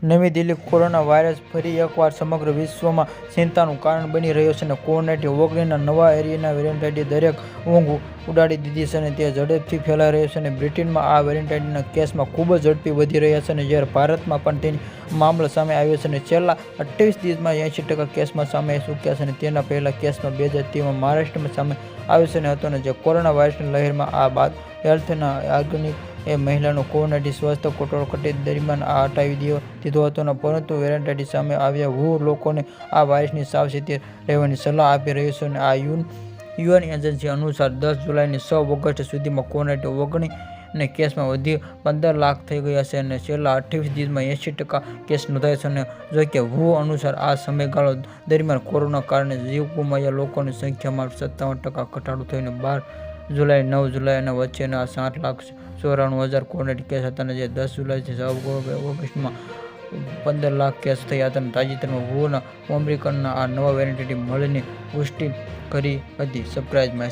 નવી Delhi corona virus ફરી એકવાર સમગ્ર વિશ્વમાં ચિંતાનું કારણ બની રહ્યો છે અને કોવિડ-19ના નવા એરિયાના વેરિયન્ટે દરેક ઊંઘ ઉડાડી દીધી છે અને તે ઝડપથી ફેલાઈ રહ્યો છે અને બ્રિટનમાં આ વેરિયન્ટના કેસમાં ખૂબ જ ઝડપી વધી રહ્યા છે અને જ્યારે ભારતમાં પણ તેની મામલો સામે આવ્યો છે અને છેલ્લા 28 દિવસમાં 80% કેસમાં સામે ચૂક્યા છે અને તેના પહેલા કેસમાં 2023માં મહારાષ્ટ્રમાં સામે આવ્યો છે અને હતો અને જે કોરોના વાયરસની લહેરમાં આ બાદ હેલ્થના આર્ગેનિક એ મહિલાનો કોવિડ-19 સ્વાસ્થ્ય કટોકટી દરમિયાન આ હટાવી દીધો હતો પરંતુ વેરિયન્ટ સામે આવ્યા WHO લોકોને આ વાયરસની સાવચેતી રહેવાની સલાહ આપી રહ્યું છે અને આ યુએન એજન્સી અનુસાર 10 જુલાઈથી 6 ઓગસ્ટ સુધીમાં કોવિડ-19 કેસમાં વધી 15 લાખ થઈ ગયા છે અને છેલ્લા 28 દિવસમાં 80% કેસ નોંધાયા છે અને જોકે WHO અનુસાર આ સમયગાળા દરમિયાન કોરોના કારણે જીવ ગુમાવ્યા લોકોની સંખ્યામાં 57% ઘટાડો થયો અને 12 જુલાઈ 9 જુલાઈ વચ્ચેના 7,94,000 કોવિડ કેસ હતા અને જે 10 જુલાઈથી 6 ઓગસ્ટમાં 15 લાખ કેસ થયા હતા અને તાજેતરમાં WHO ઓમિક્રોનના આ નવા વેરિયન્ટે મળીને પુષ્ટિ કરી હતી. Subscribe my